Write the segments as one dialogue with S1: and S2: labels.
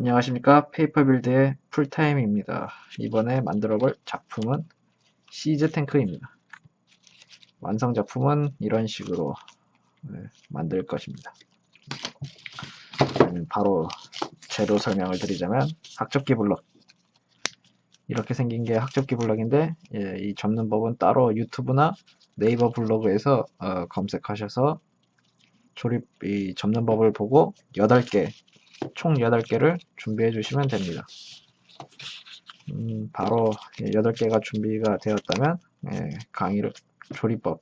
S1: 안녕하십니까. 페이퍼빌드의 풀타임입니다. 이번에 만들어 볼 작품은 시즈 탱크입니다. 완성 작품은 이런 식으로 만들 것입니다. 바로 재료 설명을 드리자면 학접기 블럭, 이렇게 생긴 게 학접기 블럭인데, 이 접는 법은 따로 유튜브나 네이버 블로그에서 검색하셔서 이 접는 법을 보고 8개, 총 8개를 준비해 주시면 됩니다. 바로 8개가 준비가 되었다면 조리법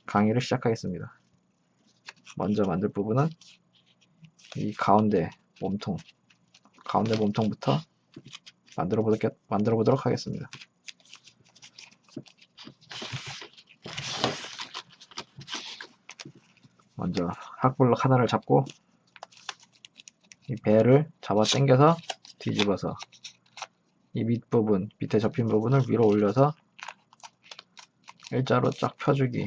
S1: 강의를 시작하겠습니다. 먼저 만들 부분은 이 가운데 몸통부터 만들어 보도록 하겠습니다. 먼저 학블럭 하나를 잡고 이 배를 잡아 당겨서 뒤집어서 이 밑부분, 밑에 접힌 부분을 위로 올려서 일자로 쫙 펴주기.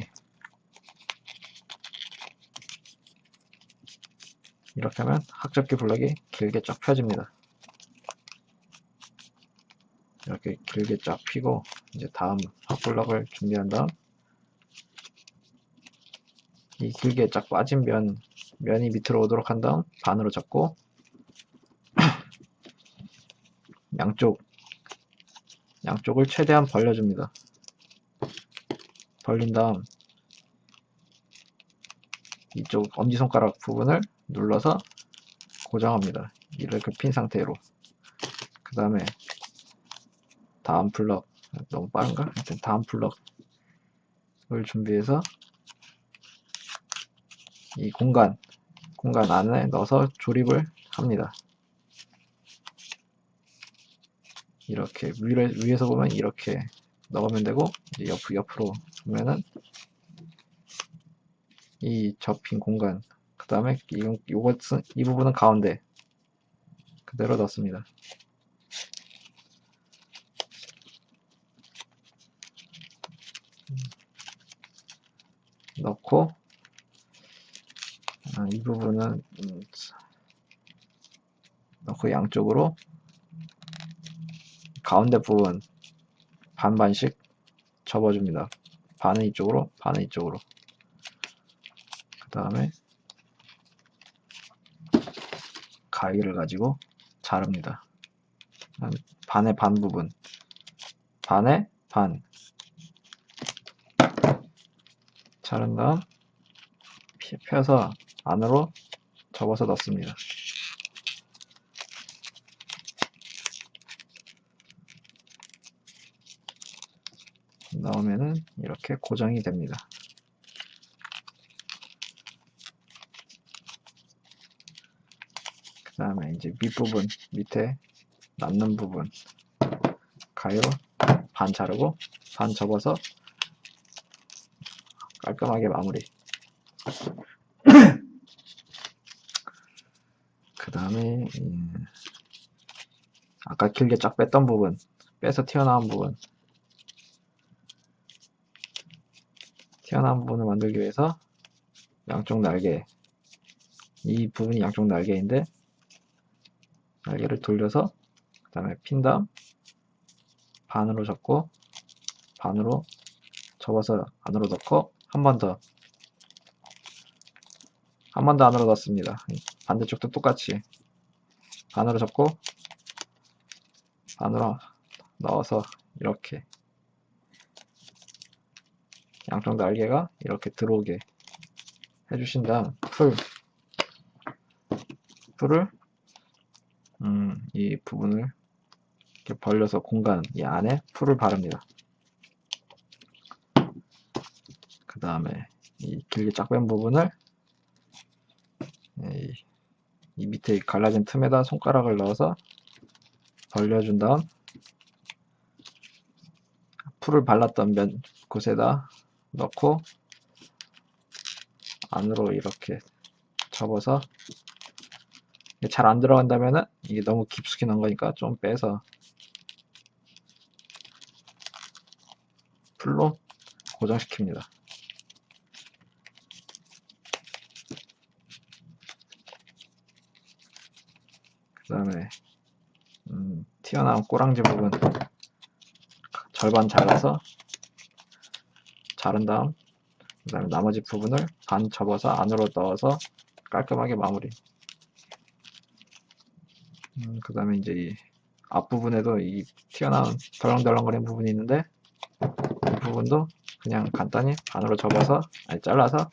S1: 이렇게 하면 학접기 블럭이 길게 쫙 펴집니다. 이렇게 길게 쫙 펴고 이제 다음 학블럭을 준비한 다음 이 길게 쫙 빠진 면이 밑으로 오도록 한 다음 반으로 접고 양쪽을 최대한 벌려줍니다. 벌린 다음 이쪽 엄지손가락 부분을 눌러서 고정합니다. 이렇게 핀 상태로. 그 다음에 다음 블럭, 너무 빠른가? 하여튼 다음 블럭을 준비해서 이 공간 안에 넣어서 조립을 합니다. 이렇게 위에서 보면 이렇게 넣으면 되고, 이제 옆으로 보면은 이 접힌 공간, 그 다음에 이 부분은 가운데 그대로 넣습니다. 넣고 이 부분은 넣고 양쪽으로 가운데 부분 반반씩 접어줍니다. 반은 이쪽으로, 반은 이쪽으로. 그 다음에 가위를 가지고 자릅니다. 반의 반 부분, 반의 반 자른 다음 펴서 안으로 접어서 넣습니다. 넣으면은 이렇게 고정이 됩니다. 그 다음에 이제 밑부분, 밑에 남는 부분 가위로 반 자르고 반 접어서 깔끔하게 마무리. 그 다음에 아까 길게 쫙 뺐던 부분, 빼서 튀어나온 부분을 만들기 위해서 양쪽 날개, 이 부분이 양쪽 날개인데 날개를 돌려서 그 다음에 핀 다음 반으로 접고 반으로 접어서 안으로 넣고 한 번 더 안으로 넣습니다. 반대쪽도 똑같이 반으로 접고 반으로 넣어서 이렇게 양쪽 날개가 이렇게 들어오게 해주신 다음 풀을 이 부분을 이렇게 벌려서 공간 이 안에 풀을 바릅니다. 그 다음에 이 길게 쫙 뺀 부분을 이 밑에 갈라진 틈에다 손가락을 넣어서 벌려준 다음 풀을 발랐던 곳에다 넣고 안으로 이렇게 접어서 잘 안 들어간다면은 이게 너무 깊숙이 넣은 거니까 좀 빼서 풀로 고정시킵니다. 그 다음에 튀어나온 꼬랑지 부분 절반 잘라서 자른 다음 그 다음에 나머지 부분을 반 접어서 안으로 넣어서 깔끔하게 마무리. 그 다음에 이제 이 앞부분에도 이 튀어나온 덜렁덜렁거리는 부분이 있는데 이 부분도 그냥 간단히 반으로 접어서 잘라서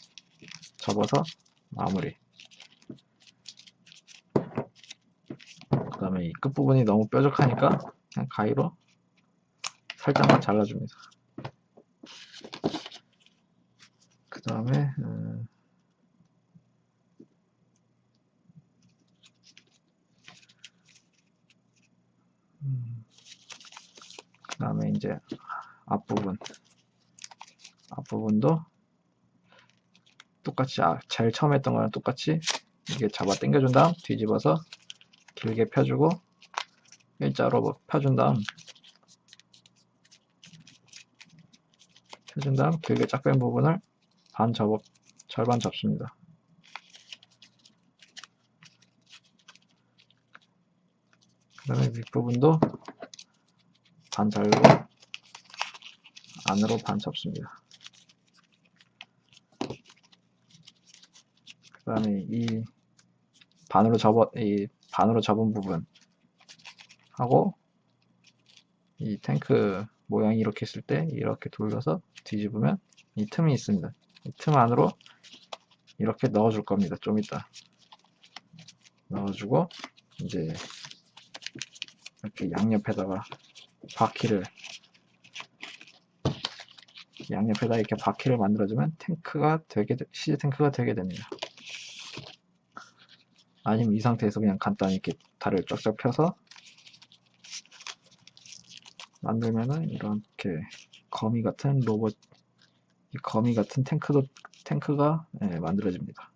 S1: 접어서 마무리. 그 다음에 이 끝부분이 너무 뾰족하니까 그냥 가위로 살짝만 잘라줍니다. 그 다음에 그 다음에 이제 앞부분도 똑같이 제일 처음 했던 거랑 똑같이 이게 잡아 당겨준 다음 뒤집어서 길게 펴주고 일자로 펴준 다음 길게 쫙 뺀 부분을 절반 접습니다. 그 다음에 윗부분도 반 잘고 안으로 반 접습니다. 그 다음에 이 반으로 접은 부분 하고 이 탱크 모양이 이렇게 있을 때 이렇게 돌려서 뒤집으면 이 틈이 있습니다. 이 틈 안으로 이렇게 넣어줄 겁니다. 좀 이따 넣어주고 이제 이렇게 양옆에다가 이렇게 바퀴를 만들어주면 시즈 탱크가 되게 됩니다. 아니면 이 상태에서 그냥 간단히 이렇게 다리를 쫙쫙 펴서 만들면은 이렇게 거미 같은 탱크가 만들어집니다.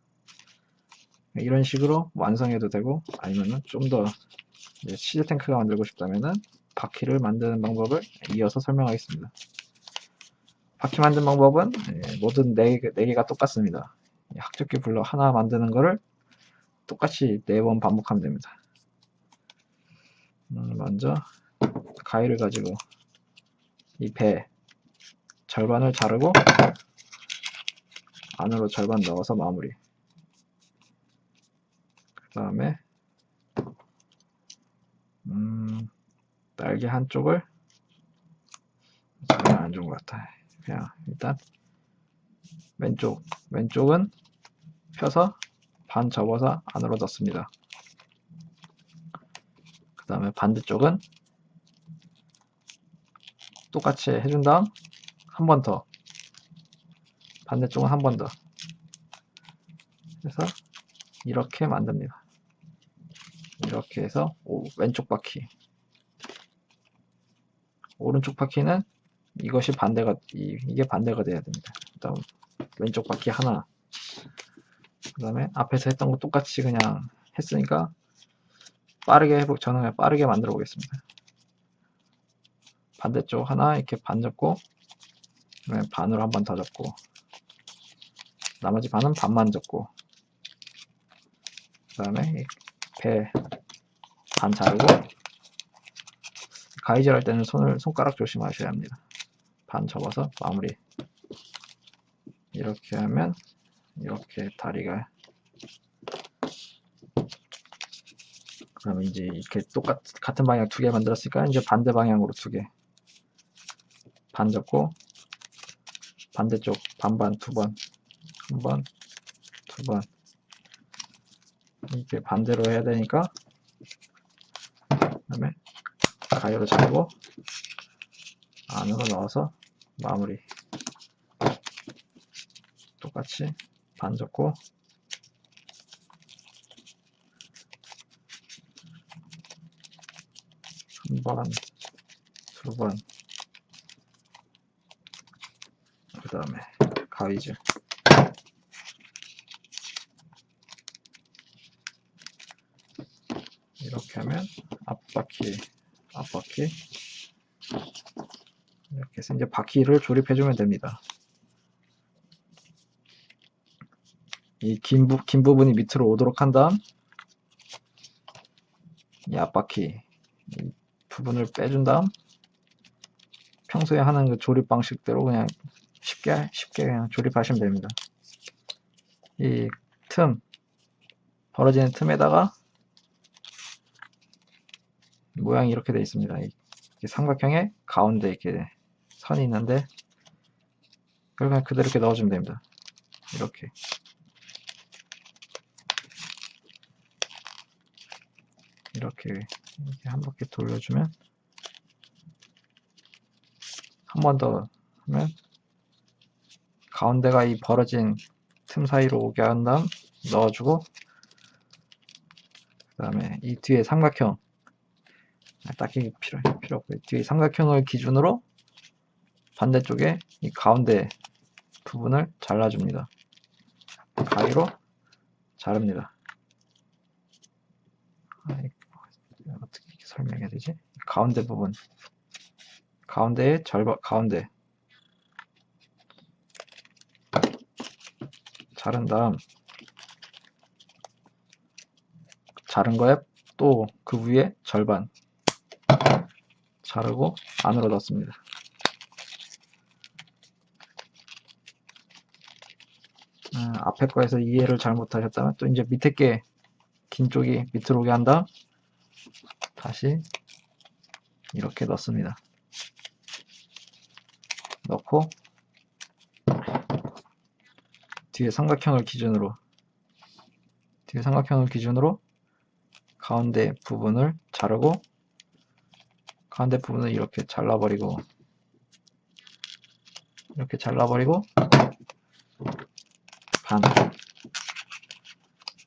S1: 이런 식으로 완성해도 되고 아니면은 좀 더 시즈 탱크가 만들고 싶다면은 바퀴를 만드는 방법을 이어서 설명하겠습니다. 바퀴 만드는 방법은 모든 4개가 똑같습니다. 학접기 블럭 하나 만드는 거를 똑같이 4번 반복하면 됩니다. 먼저 가위를 가지고 이 배 절반을 자르고 안으로 절반 넣어서 마무리. 그 다음에 날개 한쪽을 전혀 안 좋은 것 같아. 그냥 일단 왼쪽은 펴서 반 접어서 안으로 넣습니다. 그 다음에 반대쪽은 똑같이 해준 다음 한 번 더, 반대쪽은 한 번 더 해서 이렇게 만듭니다. 이렇게 해서 왼쪽 바퀴, 오른쪽 바퀴는 이게 반대가 돼야 됩니다. 일단 왼쪽 바퀴 하나, 그 다음에 앞에서 했던 거 똑같이 그냥 했으니까 저는 그냥 빠르게 만들어 보겠습니다. 반대쪽 하나 이렇게 반 접고 그다음에 반으로 한 번 더 접고 나머지 반은 반만 접고 그 다음에 배 반 자르고 가위질 할 때는 손가락 조심하셔야 합니다. 반 접어서 마무리. 이렇게 하면 이렇게 다리가, 그러면 이제 이렇게 같은 방향 2개 만들었으니까 이제 반대 방향으로 2개 반 접고 반대쪽 반반 2번, 1번, 2번 이렇게 반대로 해야 되니까 그 다음에 가위로 자르고 안으로 넣어서 마무리. 똑같이 반 접고 한 번, 2번, 그 다음에 가위질. 이렇게 하면 앞바퀴 이렇게 해서 이제 바퀴를 조립해주면 됩니다. 이 긴 부분이 밑으로 오도록 한 다음 이 앞바퀴 이 부분을 빼준 다음 평소에 하는 그 조립 방식대로 그냥 쉽게 그냥 조립하시면 됩니다. 이 틈, 벌어지는 틈에다가 모양이 이렇게 되어 있습니다. 이 삼각형의 가운데 이렇게 선이 있는데 그걸 그냥 그대로 이렇게 넣어주면 됩니다. 이렇게 한 바퀴 돌려주면 한 번 더 하면 가운데가 이 벌어진 틈 사이로 오게 한 다음 넣어주고 그 다음에 이 뒤에 삼각형 딱히 필요 없고요. 뒤에 삼각형을 기준으로 반대쪽에 이 가운데 부분을 잘라줍니다. 가위로 자릅니다. 어떻게 설명해야 되지? 가운데 부분, 가운데의 가운데 자른 다음 자른 거에 또 그 위에 절반 자르고 안으로 넣습니다. 앞에 거에서 이해를 잘못하셨다면 또 이제 밑에 게 긴 쪽이 밑으로 오게 한 다음 다시 이렇게 넣습니다. 넣고 뒤에 삼각형을 기준으로 가운데 부분을 자르고 가운데 부분을 이렇게 잘라버리고 반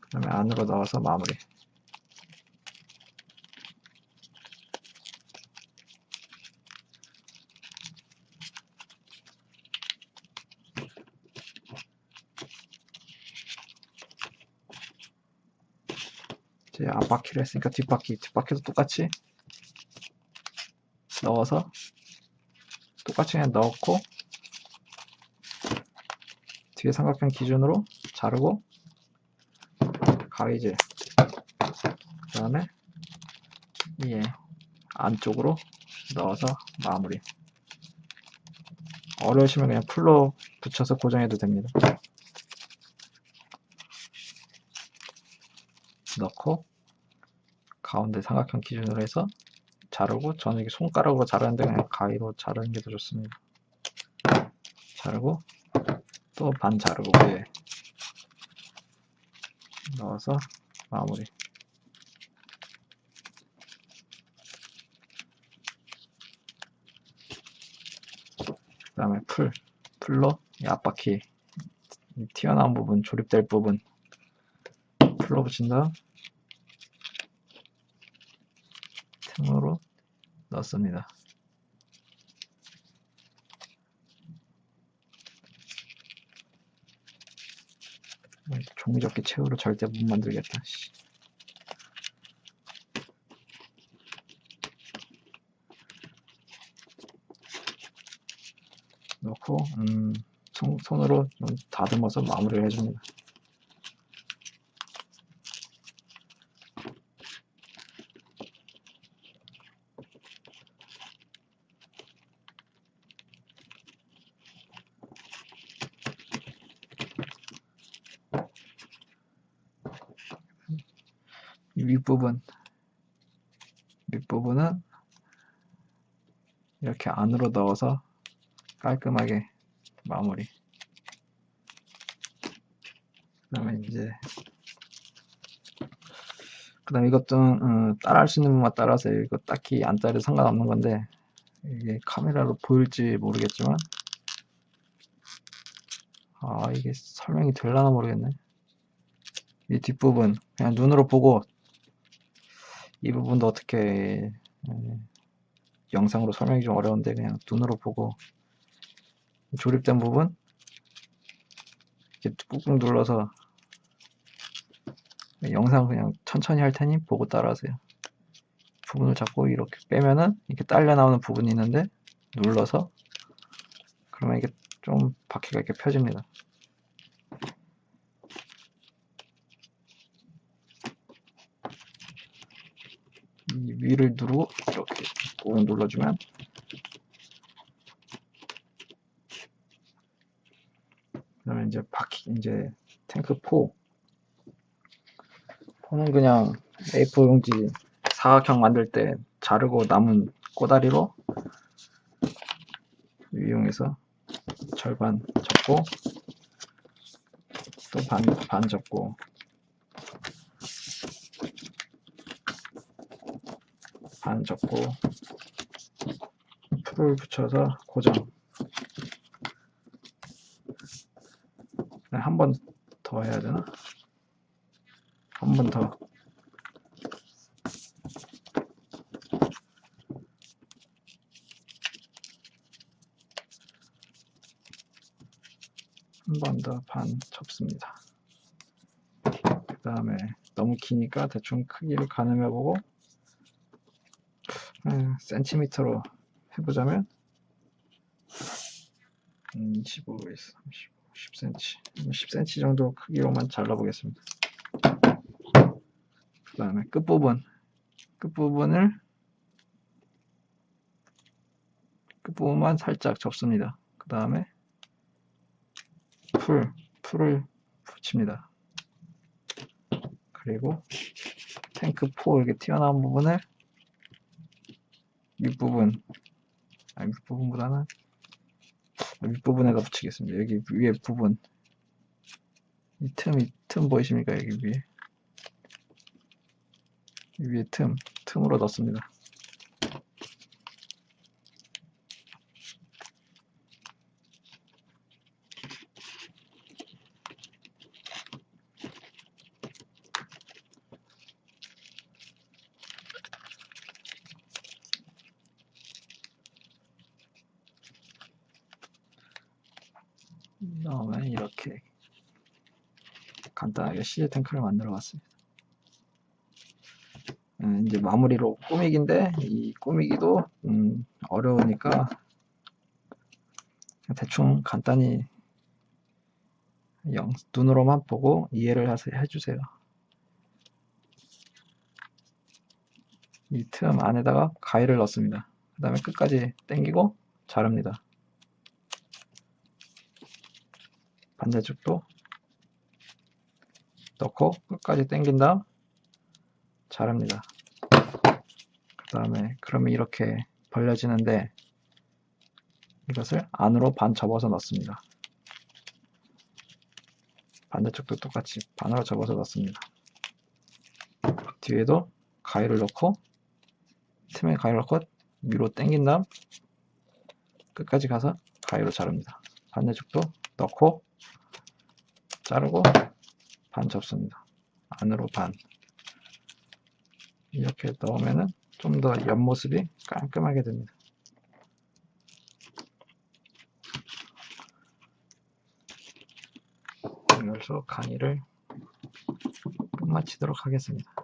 S1: 그다음에 안으로 넣어서 마무리. 이제 앞바퀴를 했으니까 뒷바퀴도 똑같이 넣어서 똑같이 그냥 넣고 뒤에 삼각형 기준으로 자르고 가위질 그 다음에 이 안쪽으로 넣어서 마무리. 어려우시면 그냥 풀로 붙여서 고정해도 됩니다. 넣고 가운데 삼각형 기준으로 해서 자르고 저는 이게 손가락으로 자르는데 그냥 가위로 자르는 게 더 좋습니다. 자르고 또 반 자르고 위에 넣어서 마무리. 그 다음에 풀로 이 앞바퀴 튀어나온 부분, 조립될 부분 풀로 붙인 다음 틈으로 넣습니다. 종이접기 채우로 절대 못 만들겠다. 넣고 손으로 다듬어서 마무리를 해줍니다. 이 윗부분은 이렇게 안으로 넣어서 깔끔하게 마무리. 그 다음에 이것도 따라 할 수 있는 분만 따라서 이거 딱히 안 따라도 상관없는 건데 이게 카메라로 보일지 모르겠지만 이게 설명이 될라나 모르겠네. 이 뒷부분 그냥 눈으로 보고 이 부분도 어떻게 영상으로 설명이 좀 어려운데 그냥 눈으로 보고 조립된 부분 이렇게 꾹꾹 눌러서 영상 그냥 천천히 할 테니 보고 따라하세요. 부분을 잡고 이렇게 빼면은 이렇게 딸려 나오는 부분이 있는데 눌러서 그러면 이게 좀 바퀴가 이렇게 펴집니다. 이 위를 누르고 이렇게 꾹 눌러주면 그다음에 이제 탱크 포는 그냥 A4 용지 사각형 만들 때 자르고 남은 꼬다리로 이용해서 절반 접고 또 반 접고 반 접고 풀을 붙여서 고정. 한 번 더 해야 되나? 한 번 더. 한 번 더 반 접습니다. 그 다음에 너무 기니까 대충 크기를 가늠해보고 센티미터로 해보자면 25에서 35, 10cm 10cm 정도 크기로만 잘라보겠습니다. 그 다음에 끝부분만 살짝 접습니다. 그 다음에 풀을 붙입니다. 그리고 탱크 포 이렇게 튀어나온 부분을 윗부분에다 붙이겠습니다. 여기 위에 부분 이 틈 보이십니까? 여기 위에 틈으로 넣습니다. 다음에 이렇게 간단하게 시즈 탱크를 만들어 봤습니다. 이제 마무리로 꾸미기인데 이 꾸미기도 어려우니까 대충 간단히 눈으로만 보고 이해를 해주세요. 이 틈 안에다가 가위를 넣습니다. 그 다음에 끝까지 당기고 자릅니다. 반대쪽도 넣고 끝까지 당긴 다음 자릅니다. 그 다음에 그러면 이렇게 벌려지는데 이것을 안으로 반 접어서 넣습니다. 반대쪽도 똑같이 반으로 접어서 넣습니다. 뒤에도 가위를 넣고 틈에 가위를 넣고 위로 당긴 다음 끝까지 가서 가위로 자릅니다. 반대쪽도 넣고 자르고 반 접습니다. 안으로 반. 이렇게 넣으면은 좀 더 옆모습이 깔끔하게 됩니다. 이걸로 강의를 끝마치도록 하겠습니다.